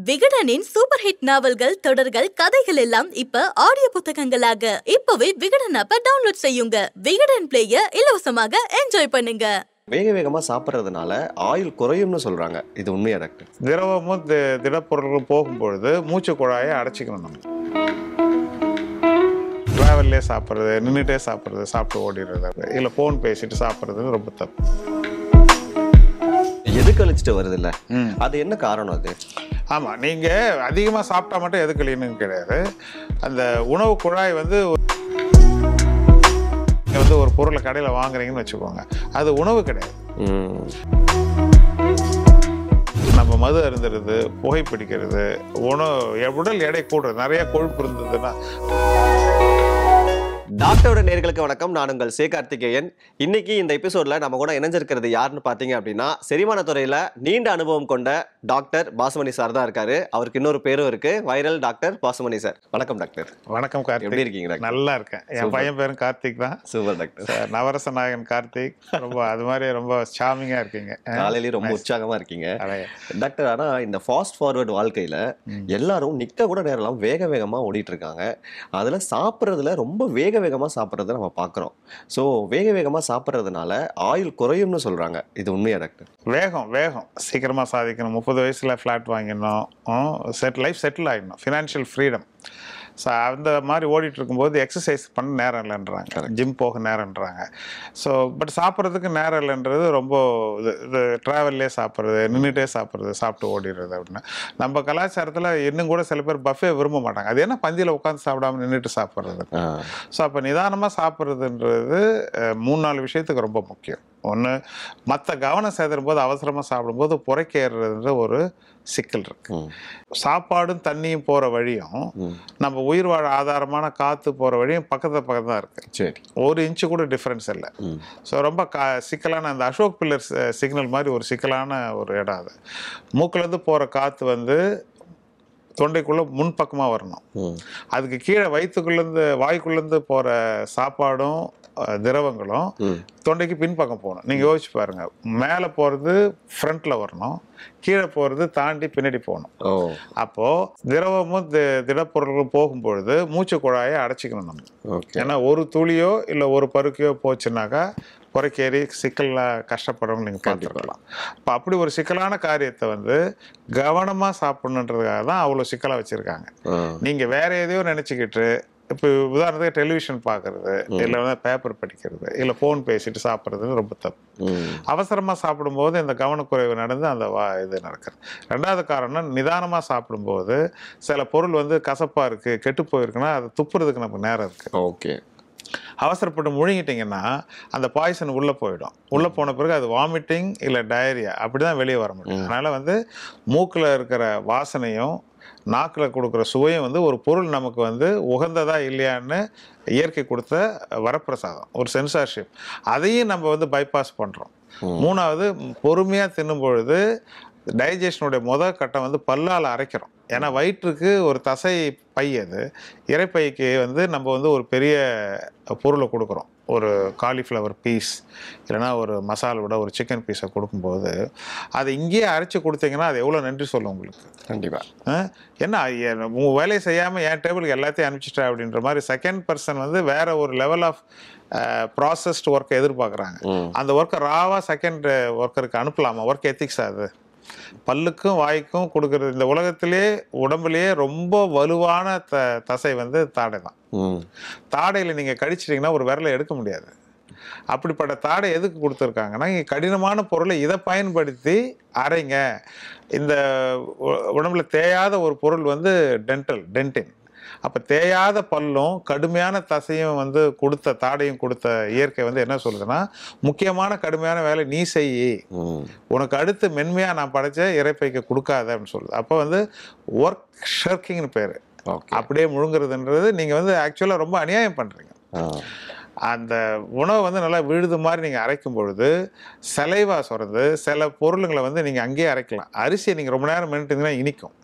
விகடனின் super hit நாவல்கள், தொடர்கள், கதைகள் எல்லாம் இப்ப ஆடியோ புத்தகங்களாக இப்பவே விகடன் ஆப்பை டவுன்லோட் செய்யுங்க. விகடன் பிளேய இலவசமாக என்ஜாய் பண்ணுங்க. வேக வேகமாக சாப்பிட்றதுனால ஆயுள் குறையும்னு சொல்கிறாங்க. இது உண்மையா டாக்டர்? திரவமும் திடப்பொருட்களும் போகும்பொழுது மூச்சு குழாயை அடைச்சிக்கணும். நம்ம ட்ராவல்லே சாப்பிட்றது, நின்றுட்டே சாப்பிட்றது, சாப்பிட்டு ஓடிடுறது, இல்லை ஃபோன் பேசிட்டு சாப்பிட்றது ரொம்ப தப்பு. எது கழிச்சிட்டு வருது இல்லை, அது என்ன காரணம்? அது ஆமாம், நீங்கள் அதிகமாக சாப்பிட்டா மட்டும் எது கழியணும்னு கிடையாது. அந்த உணவு குழாய் வந்து ஒரு பொருளை கடையில் வாங்குறீங்கன்னு வச்சுக்கோங்க, அது உணவு கிடையாது. நம்ம மது அருந்துறது, புகைப்பிடிக்கிறது, உடல் எடை கூடுறது, நிறைய கொழுப்பு இருந்ததுன்னா. டாக்டரோட நேயர்களுக்கு வணக்கம். நான் உங்கள் கார்த்திகேயன். இன்னைக்கு இந்த எபிசோட்ல நம்ம கூட இணைஞ்சிருக்கிறது யாருன்னு பாத்தீங்க அப்படின்னா, செரிமான துறையில நீண்ட அனுபவம் கொண்ட டாக்டர் பாசுமணி சார் தான் இருக்காரு. அவருக்கு இன்னொரு பேரும் இருக்கு, வைரல் டாக்டர் பாசுமணி சார். வணக்கம் டாக்டர். வணக்கம் கார்த்திக், எப்படி இருக்கீங்க? நல்லா இருக்கேன். என் பையன் பேரும் கார்த்திக் தான். Super doctor. நவரச நாயகன் கார்த்திக். ரொம்ப அது மாதிரி ரொம்ப சாமிங்கா இருக்கீங்க. காலையிலேயே ரொம்ப உற்சாகமா இருக்கீங்க டாக்டர். ஆனா இந்த ஃபாஸ்ட் ஃபார்வர்ட் வாழ்க்கையில எல்லாரும் நிக்க கூட நேரம் வேக வேகமா ஓடிட்டு இருக்காங்க. அதுல சாப்பிட்றதுல ரொம்ப வேக வேகமா சாப்பிட்றத நம்ம பார்க்குறோம். ஸோ வேக வேகமா சாப்பிட்றதுனால ஆயுள் குறையும்னு சொல்றாங்க. இது உண்மையா டாக்டர்? வேகம் சீக்கிரமா சாதிக்கணும். 30 வயசுல ஃப்ளாட் வாங்கிடணும், லைஃப் செட்டில் ஆகிடணும், ஃபினான்ஷியல் ஃப்ரீடம். ஸோ அந்த மாதிரி ஓடிட்டு இருக்கும்போது எக்ஸசைஸ் பண்ண நேரம் இல்லைன்றாங்க, ஜிம் போக நேரம்ன்றாங்க. ஸோ பட் சாப்பிட்றதுக்கு நேரம் இல்லைன்றது ரொம்ப இது ட்ராவல்லே சாப்பிட்றது, நின்றுட்டே சாப்பிட்றது, சாப்பிட்டு ஓடிடுறது அப்படின்னு. நம்ம கலாச்சாரத்தில் இன்னும் கூட சில பேர் பஃபே விரும்ப மாட்டாங்க. அது என்ன பந்தியில் உட்காந்து சாப்பிடாம நின்றுட்டு சாப்பிட்றது. ஸோ அப்போ நிதானமாக சாப்பிட்றதுன்றது 3-4 விஷயத்துக்கு ரொம்ப முக்கியம். ஒன்று, மற்ற கவனம் சேதரும் போது அவசரமாக சாப்பிடும்போது புரைக்கேறுறது ஒரு சிக்கல் இருக்கு. சாப்பாடும் தண்ணியும் போகிற வழியும் நம்ம உயிர் வாழ ஆதாரமான காற்று போகிற வழியும் பக்கத்தில் தான் இருக்கு. சரி, 1 இன்ச்சு கூட டிஃப்ரென்ஸ் இல்லை. ஸோ ரொம்ப சிக்கலான அந்த அசோக் பில்லர் சிக்னல் மாதிரி ஒரு சிக்கலான ஒரு இடம் அது. மூக்கிலேருந்து போகிற காற்று வந்து தொண்டைக்குள்ளே முன்பக்கமாக வரணும். அதுக்கு கீழே வயிற்றுக்குள்ளேருந்து வாய்க்குள்ளேருந்து போகிற சாப்பாடும் திரவங்களும் தொண்டைக்கு பின்பக்கம் போகணும். நீங்கள் யோசிச்சு பாருங்க, மேலே போகிறது ஃப்ரண்ட்ல வரணும், கீழே போகிறது தாண்டி பின்னாடி போகணும். அப்போது திரவமும் திடப்பொருட்களும் போகும்பொழுது மூச்சு குழாயை அடைச்சிக்கணும் நம்ம. ஏன்னா ஒரு துளியோ இல்லை ஒரு பருக்கையோ போச்சுன்னாக்கா குறைக்கேறி சிக்கலில் கஷ்டப்படுறவங்க நீங்கள் பார்த்துருக்கலாம். இப்போ அப்படி ஒரு சிக்கலான காரியத்தை வந்து கவனமாக சாப்பிடணுன்றதுக்காக தான் அவ்வளோ சிக்கலாக வச்சுருக்காங்க. நீங்கள் வேற எதையோ நினச்சிக்கிட்டு, இப்போ உதாரணத்துக்கு டெலிவிஷன் பார்க்கறது, இல்லை வந்து பேப்பர் படிக்கிறது, இல்லை ஃபோன் பேசிட்டு சாப்பிட்றது ரொம்ப தப்பு. அவசரமாக சாப்பிடும்போது இந்த கவனக்குறைவு நடந்து அந்த இது நடக்கிறது. 2வது காரணம், நிதானமாக சாப்பிடும்போது சில பொருள் வந்து கசப்பாக இருக்குது, கெட்டு போயிருக்குன்னா அதை துப்புறதுக்கு நமக்கு நேரம் இருக்குது. ஓகே. அவசரப்பட்டு முழுங்கிட்டிங்கன்னா அந்த பாய்சன் உள்ளே போயிடும். உள்ளே போன பிறகு அது வாமிட்டிங் இல்லை டயரியா அப்படி தான் வெளியே வர முடியும். அதனால் வந்து மூக்கில் இருக்கிற வாசனையும் நாக்கில் கொடுக்குற சுவையும் வந்து ஒரு பொருள் நமக்கு வந்து உகந்ததா இல்லையான்னு இயற்கை கொடுத்த வரப்பிரசாதம், ஒரு சென்சார்ஷிப். அதையும் நம்ம வந்து பைபாஸ் பண்ணுறோம். 3வது, பொறுமையாக தின்னும் பொழுது டைஜஷனுடைய முதல் கட்டம் வந்து பல்லால் அரைக்கிறோம். ஏன்னா வயிற்றுக்கு ஒரு தசை பை, அது இறைப்பைக்கு வந்து நம்ம வந்து ஒரு பெரிய பொருளை கொடுக்குறோம். ஒரு காலிஃப்ளவர் பீஸ் இல்லைனா ஒரு மசாலோட ஒரு சிக்கன் பீஸை கொடுக்கும்போது அதை இங்கேயே அரைச்சி கொடுத்தீங்கன்னா அது எவ்வளோ நன்றி சொல்லும் உங்களுக்கு. கண்டிப்பாக. ஏன்னா உங்கள் வேலையை செய்யாமல் என் டேபிளுக்கு எல்லாத்தையும் அனுப்பிச்சிட்டேன் அப்படின்ற மாதிரி செகண்ட் பர்சன் வந்து வேற ஒரு லெவல் ஆஃப் ப்ராசஸ்டு ஒர்க்கை எதிர்பார்க்குறாங்க. அந்த ஒர்க்கை ராவாக செகண்ட் ஒர்க்கருக்கு அனுப்பலாமா? ஒர்க் எத்திக்ஸ் அது. பல்லுக்கும் வாய்க்கும் கொடுக்கறது. இந்த உலகத்திலே உடம்புலேயே ரொம்ப வலுவான தசை வந்து தாடை தான். தாடையில் நீங்கள் கடிச்சிட்டிங்கன்னா ஒரு விரலை எடுக்க முடியாது. அப்படிப்பட்ட தாடை எதுக்கு கொடுத்துருக்காங்கன்னா, இங்கே கடினமான பொருளை இதை பயன்படுத்தி அரைங்க. இந்த உடம்புல தேயாத ஒரு பொருள் வந்து டென்டின். அப்போ தேயாத பல்லும் கடுமையான தசையும் வந்து கொடுத்த தாடையும் கொடுத்த இயற்கை வந்து என்ன சொல்லுதுன்னா, முக்கியமான கடுமையான வேலை நீ செய்யி, உனக்கு அடுத்து மென்மையாக நான் படைச்ச இறைப்பைக்கு கொடுக்காத அப்படின்னு சொல்லுது. அப்போ வந்து ஒர்க் ஷர்க்கிங்னு பேர். அப்படியே முழுங்குறதுன்றது நீங்கள் வந்து ஆக்சுவலாக ரொம்ப அநியாயம் பண்ணுறீங்க. அந்த உணவை வந்து நல்லா விழுது மாதிரி நீங்கள் அரைக்கும் பொழுது சலைவா சுரந்து சில பொருளுங்களை வந்து நீங்கள் அங்கேயே அரைக்கலாம். அரிசியை நீங்கள் ரொம்ப நேரம் மென்னுட்டீங்கன்னா இனிக்கும்.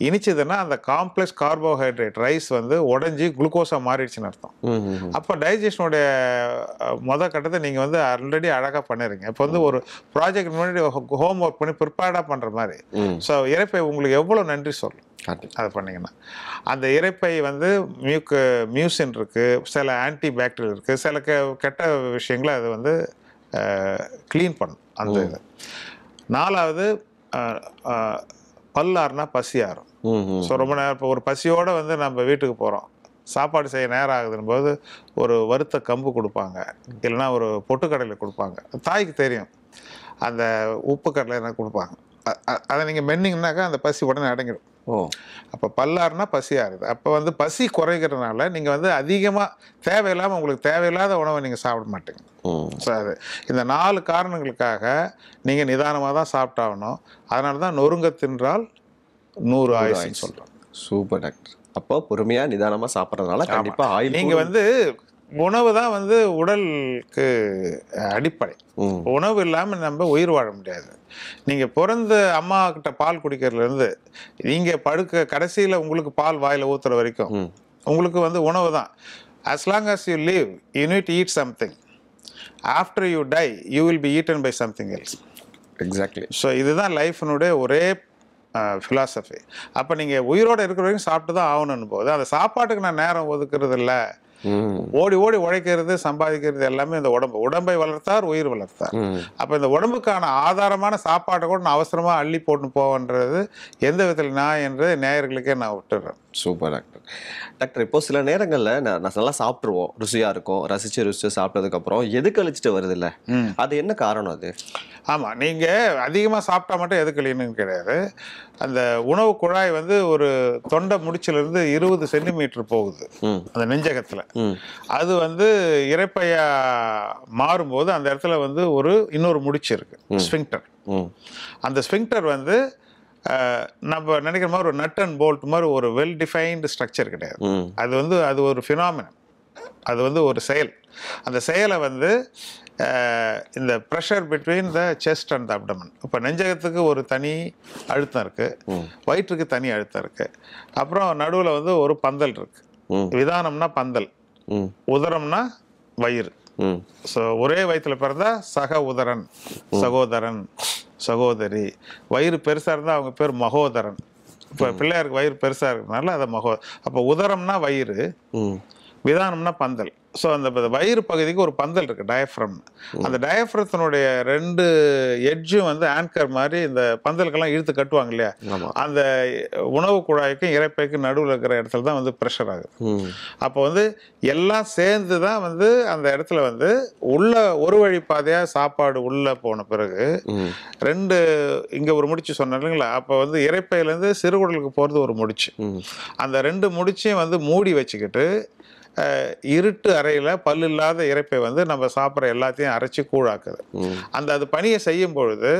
இனிச்சதுன்னா அந்த காம்ப்ளெக்ஸ் கார்போஹைட்ரேட் ரைஸ் வந்து உடஞ்சி குளுக்கோஸாக மாறிடுச்சுன்னு அர்த்தம். அப்போ டைஜஷனுடைய கட்டத்தை நீங்கள் வந்து ஆல்ரெடி அழகாக பண்ணிடுறீங்க. இப்போ வந்து ஒரு ப்ராஜெக்ட் முன்னாடி ஹோம் ஒர்க் பண்ணி ப்ரிப்பேர்டாக பண்ணுற மாதிரி. ஸோ இரைப்பை உங்களுக்கு எவ்வளோ நன்றி சொல்லும் அதை பண்ணிங்கன்னா. அந்த இரைப்பை வந்து மியூசின் இருக்குது, சில ஆன்டி பாக்டீரியல் இருக்குது, சில கெட்ட விஷயங்களை அது வந்து க்ளீன் பண்ணும் அந்த இது. 4வது பல்லாறுனா பசி ஆறும். ஸோ ரொம்ப நேரம் இப்போ ஒரு பசியோடு வந்து நம்ம வீட்டுக்கு போகிறோம், சாப்பாடு செய்ய நேரம் ஆகுதுன்னு போது ஒரு வறுத்த கம்பு கொடுப்பாங்க, இல்லைன்னா ஒரு பொட்டுக்கடலை கொடுப்பாங்க. தாய்க்கு தெரியும் அந்த உப்பு கடலை என்ன கொடுப்பாங்க. அதை நீங்கள் மென்னிங்கனாக்கா அந்த பசி உடனே அடங்கிடும். அப்போ பல்லாறுனா பசி ஆறுது. அப்போ வந்து பசி குறைக்கிறதுனால நீங்கள் வந்து அதிகமாக தேவையில்லாமல் உங்களுக்கு தேவையில்லாத உணவை நீங்கள் சாப்பிட மாட்டீங்க. ஸோ அது இந்த 4 காரணங்களுக்காக நீங்கள் நிதானமாக தான் சாப்பிட்டாகணும். அதனால தான் நொறுங்க தின்றால் 100 ஆயுசுன்னு சொல்கிறோம். Super doctor. அப்போ பொறுமையாக நிதானமாக சாப்பிட்றதுனால கண்டிப்பாக ஆயுள். நீங்கள் வந்து உணவு தான் வந்து உடலுக்கு அடிப்படை. உணவு இல்லாமல் நம்ம உயிர் வாழ முடியாது. நீங்கள் பிறந்த அம்மா கிட்ட பால் குடிக்கிறதுலேருந்து நீங்கள் படுக்க கடைசியில் உங்களுக்கு பால் வாயில் ஊற்றுற வரைக்கும் உங்களுக்கு வந்து உணவு தான். as long as you live you need to eat something. after you die you will be eaten by something else. Exactly. So இதுதான் லைஃப்னுடைய ஒரே ஃபிலாசபி. அப்போ நீங்கள் உயிரோடு இருக்கிற வரைக்கும் சாப்பிட்டு தான் ஆகணும்னு போது அந்த சாப்பாட்டுக்கு நான் நேரம் ஒதுக்குறது இல்லை. ஓடி ஓடி உழைக்கிறது, சம்பாதிக்கிறது எல்லாமே இந்த உடம்பை வளர்த்தார் உயிர் வளர்த்தார். அப்போ இந்த உடம்புக்கான ஆதாரமான சாப்பாட்டை கூட நான் அவசரமாக அள்ளி போட்டு போவன்றது எந்த விதத்தில் நான் என்று நேயர்களுக்கே நான் விட்டுறேன். Super doctor. டாக்டர், இப்போ சில நேரங்களில் நான் நல்லா சாப்பிட்ருவோம், ருசியாக இருக்கும், ரசித்து சாப்பிட்டதுக்கப்புறம் எது கழிச்சிட்டு வருது இல்லை, அது என்ன காரணம் அது? ஆமாம், நீங்கள் அதிகமாக சாப்பிட்டா மட்டும் எது கழியணும்னு கிடையாது. அந்த உணவு குழாய் வந்து ஒரு தொண்டை முடிச்சிலிருந்து 20 சென்டிமீட்டர் போகுது அந்த நெஞ்சகத்தில். அது வந்து இரைப்பையா மாறும்போது அந்த இடத்துல வந்து இன்னொரு முடிச்சு இருக்கு, ஸ்பிங்டர். அந்த ஸ்பிங்டர் வந்து நம்ம நினைக்கிற மாதிரி ஒரு நட் அண்ட் போல்ட் மாதிரி ஒரு வெல் டிஃபைன்டு ஸ்ட்ரக்சர் கிடையாது. அது ஒரு ஃபினாமினன், அது வந்து ஒரு செயல். அந்த செயலை வந்து இந்த pressure between the chest and the abdomen. இப்போ நெஞ்சகத்துக்கு ஒரு தனி அழுத்தம் இருக்குது, வயிற்றுக்கு தனி அழுத்தம் இருக்குது, அப்புறம் நடுவில் வந்து ஒரு பந்தல் இருக்குது. விதானம்னா பந்தல், உதரம்னா வயிறு. ஸோ ஒரே வயிற்றுல பிறந்தா சக உதரன், சகோதரன், சகோதரி. வயிறு பெருசாக இருந்தால் அவங்க பேர் மகோதரன். இப்போ பிள்ளையாருக்கு வயிறு பெருசாக இருக்கிறதுனால அதை அப்போ உதரம்னா வயிறு, விதானம்னா பந்தல். ஸோ அந்த வயிறு பகுதிக்கு ஒரு பந்தல் இருக்குது, டயஃப்ரம். அந்த டயஃப்ரத்தினுடைய 2 எட்ஜும் வந்து ஆங்கர் மாதிரி இந்த பந்தலுக்கெல்லாம் இழுத்து கட்டுவாங்க இல்லையா, அந்த உணவு குழாய்க்கும் இரைப்பைக்கும் நடுவில் இருக்கிற இடத்துல தான் வந்து ப்ரெஷர் ஆகுது. அப்போ வந்து எல்லாம் சேர்ந்து தான் வந்து அந்த இடத்துல வந்து உள்ள ஒரு வழி பாதையாக சாப்பாடு உள்ளே போன பிறகு 2 இங்கே ஒரு முடிச்சு சொன்னேன் இல்லைங்களா, அப்போ வந்து இரைப்பையிலேருந்து சிறுகுடலுக்கு போகிறது ஒரு முடிச்சு. அந்த 2 முடிச்சையும் வந்து மூடி வச்சுக்கிட்டு இருட்டு அறையில் பல்லு இல்லாத இரைப்பை வந்து நம்ம சாப்பிட்ற எல்லாத்தையும் அரைச்சி கூழாக்குது. அது பணியை செய்யும் பொழுது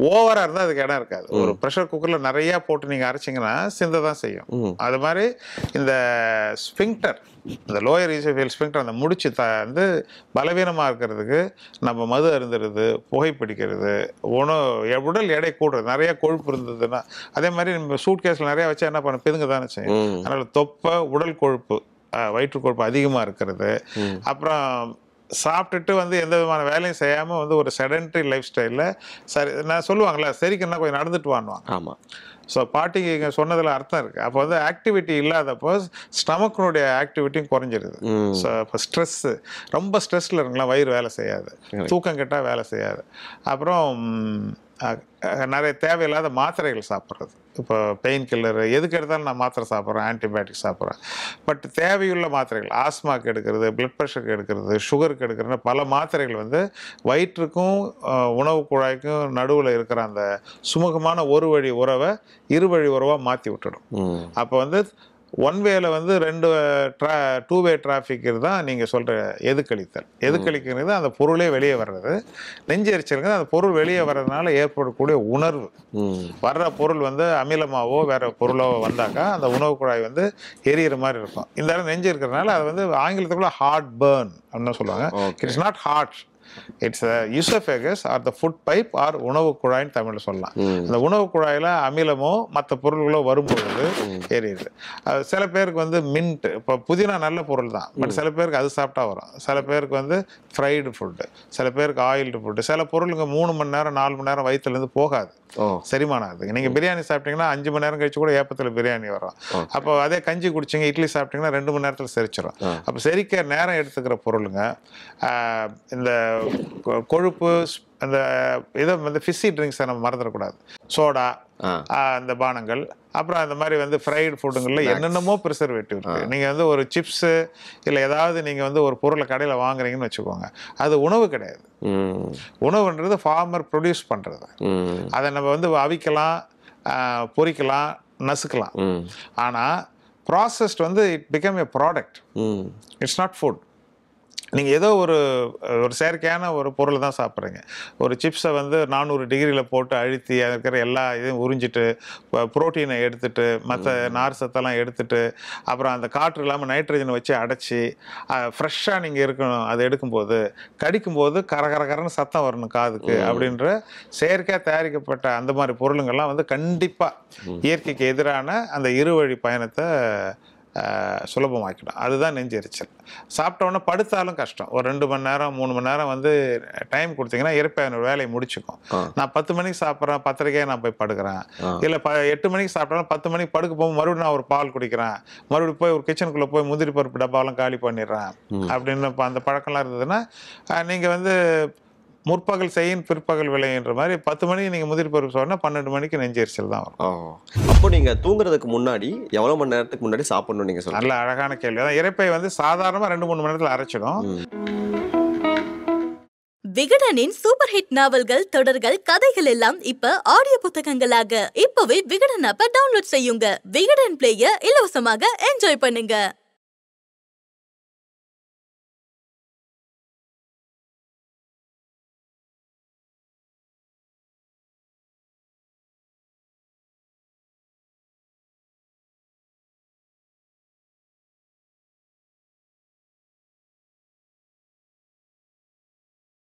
ஓவராக இருந்தால் அதுக்கு இடம் இருக்காது. ஒரு ப்ரெஷர் குக்கரில் நிறையா போட்டு நீங்கள் அரைச்சிங்கன்னா சிந்த தான் செய்யும். அது மாதிரி இந்த ஸ்பிங்டர், இந்த லோயர் ஈசோஃபியல் ஸ்பிங்டர், அந்த முடிச்சு வந்து பலவீனமாக இருக்கிறதுக்கு நம்ம மது அருந்துறது, புகைப்பிடிக்கிறது, உடல் எடை கூடுறது, நிறைய கொழுப்பு இருந்ததுன்னா, அதே மாதிரி நம்ம சூட் கேஸில் நிறையா வச்சா என்ன பண்ண பிதுங்க தானே செய்யும். அதனால் தொப்பை, உடல் கொழுப்பு, வயிற்று கொழுப்பு அதிகமாக இருக்கிறது, அப்புறம் சாப்பிட்டுட்டு வந்து எந்த விதமான வேலையும் செய்யாமல் வந்து ஒரு செடன்ட்ரி லைஃப் ஸ்டைலில் சரி நான் சொல்லுவாங்களே சரிக்குன்னா கொஞ்சம் நடந்துட்டு வாங்குவாங்க. ஆமாம். ஸோ பாட்டிக்கு இங்கே சொன்னதில் அர்த்தம் இருக்குது. அப்போ வந்து ஆக்டிவிட்டி இல்லாதப்போ ஸ்டமக்கினுடைய ஆக்டிவிட்டியும் குறைஞ்சிருது. ஸோ இப்போ ஸ்ட்ரெஸ்ஸு, ரொம்ப ஸ்ட்ரெஸ்ஸில் இருக்கலாம், வயிறு வேலை செய்யாது, தூக்கம் கெட்டால் வேலை செய்யாது. அப்புறம் நிறைய தேவையில்லாத மாத்திரைகள் சாப்பிட்றது. இப்போ பெயின் கில்லர் எதுக்கு எடுத்தாலும் நான் மாத்திரை சாப்பிட்றேன், ஆன்டிபயோட்டிக் சாப்பிட்றேன். பட் தேவையுள்ள மாத்திரைகள், ஆஸ்மாக்கு எடுக்கிறது, பிளட் ப்ரெஷருக்கு எடுக்கிறது, சுகருக்கு எடுக்கிறது, பல மாத்திரைகள் வந்து வயிற்றுக்கும் உணவு குழாய்க்கும் நடுவில் இருக்கிற அந்த சுமூகமான ஒரு வழி உறவை இருவழி உறவாக மாற்றி விட்டுடும். அப்போ வந்து ஒன் வேல வந்து 2 வே டிராஃபிக் தான் நீங்கள் சொல்கிற எதுக்கழித்தல். எதுக்கழிக்கிறது அந்த பொருளே வெளியே வர்றது. நெஞ்செரிச்சலுங்கிறது அந்த பொருள் வெளியே வர்றதுனால ஏற்படக்கூடிய உணர்வு. வர்ற பொருள் வந்து அமிலமாவோ வேற பொருளோ வந்தாக்கா அந்த உணவு குழாய் வந்து எரியிற மாதிரி இருக்கும். இந்த நெஞ்சு இருக்கிறதுனால அது வந்து ஆங்கிலத்துக்குள்ள ஹார்ட் பேர்ன் அப்படின்னு சொல்லுவாங்க. It's not heart, it's oesophagus or the food pipe or உணவு குழாய்னு தமிழில் சொல்லலாம். அந்த உணவு குழாயில் அமிலமோ மற்ற பொருள்களோ வரும்பொழுது ஏறிடுது. சில பேருக்கு வந்து மின்ட், இப்போ புதினா நல்ல பொருள் தான், பட் சில பேருக்கு அது சாப்பிட்டா வரும். சில பேருக்கு வந்து ஃப்ரைடு ஃபுட்டு, சில பேருக்கு ஆயில்டு ஃபுட்டு. சில பொருளுங்க 3 மணி நேரம் 4 மணி நேரம் வயிற்றுலேருந்து போகாது, செரிமானம் ஆகுது. நீங்கள் பிரியாணி சாப்பிட்டீங்கன்னா 5 மணி நேரம் கழிச்சு கூட ஏப்பத்தில் பிரியாணி வரும். அப்போ அதே கஞ்சி குடிச்சிங்க, இட்லி சாப்பிட்டீங்கன்னா 2 மணி நேரத்தில் செரிச்சிடும். அப்போ செரிக்க நேரம் எடுத்துக்கிற பொருளுங்க இந்த கொழுப்பு, அந்த இதை வந்து ஃபிஷி ட்ரிங்க்ஸை நம்ம மறந்துடக்கூடாது. சோடா, அந்த பானங்கள், அப்புறம் அந்த மாதிரி வந்து ஃப்ரைடு ஃபுட்டுங்களில் என்னென்னமோ ப்ரிசர்வேட்டிவ் இருக்குது. நீங்கள் வந்து ஒரு சிப்ஸு இல்லை ஏதாவது நீங்கள் வந்து ஒரு பொருளை கடையில் வாங்குறீங்கன்னு வச்சுக்கோங்க, அது உணவு கிடையாது. உணவுன்றது ஃபார்மர் ப்ரொடியூஸ் பண்ணுறது. அதை நம்ம வந்து அவிக்கலாம், பொரிக்கலாம், நசுக்கலாம். ஆனால் ப்ராசஸ்ட் வந்து it become a product, it's not food. நீங்கள் ஏதோ ஒரு செயற்கையான ஒரு பொருளை தான் சாப்பிட்றீங்க. ஒரு சிப்ஸை வந்து 400 டிகிரியில் போட்டு அழுத்தி அதில் இருக்கிற எல்லா இதையும் உறிஞ்சிட்டு ப்ரோட்டீனை எடுத்துட்டு மற்ற நார் சத்தெல்லாம் எடுத்துட்டு அப்புறம் அந்த காற்று இல்லாமல் நைட்ரஜனை வச்சு அடைச்சி ஃப்ரெஷ்ஷாக நீங்கள் இருக்கணும். அதை எடுக்கும்போது கடிக்கும்போது கரகரன்னு சத்தம் வரணும் காதுக்கு அப்படின்ற செயற்கையாக தயாரிக்கப்பட்ட அந்த மாதிரி பொருளுங்கள்லாம் வந்து கண்டிப்பாக இயற்கைக்கு எதிரான அந்த இருவழி பயணத்தை சுலபமாக்கிடும். அதுதான் நெஞ்செரிச்சல். சாப்பிட்டோன்னே படுத்தாலும் கஷ்டம். ஒரு 2 மணி நேரம் 3 மணி நேரம் வந்து டைம் கொடுத்தீங்கன்னா இயற்கையான வேலையை முடிச்சுக்கும். நான் 10 மணிக்கு சாப்பிட்றேன், 10:30 நான் போய் படுக்கிறேன். இல்லை 8 மணிக்கு சாப்பிட்டாலும் 10 மணிக்கு படுக்க போகும், மறுபடியும் நான் ஒரு பால் குடிக்கிறேன், மறுபடியும் போய் ஒரு கிச்சனுக்குள்ளே போய் முந்திரி பருப்பு டப்பாவெல்லாம் காலி பண்ணிடுறேன் அப்படின்னு அந்த பழக்கம்லாம் இருந்ததுன்னா நீங்கள் வந்து முற்பகல் செய்யும் பிற்பகல் விளையுன்ற மாதிரி 10 மணிக்கு நீங்கள் முதிர் பருப்பு சொன்னால் 12 மணிக்கு நெஞ்செரிச்சல் தான் வரும். அப்போ நீங்கள் தூங்குறதுக்கு முன்னாடி எவ்வளோ மணி நேரத்துக்கு முன்னாடி சாப்பிடணும் நீங்கள் சொல்லுங்கள்? நல்ல அழகான கேள்வி. அதான் இரைப்பை வந்து சாதாரணமாக 2-3 மணி நேரத்தில் அரைச்சிடும். விகடனின் சூப்பர் ஹிட் நாவல்கள், தொடர்கள், கதைகள் எல்லாம் இப்ப ஆடியோ புத்தகங்களாக இப்பவே விகடன் ஆப்பை டவுன்லோட் செய்யுங்க. விகடன் பிளேயை இலவசமாக என்ஜாய் பண்ணுங்க.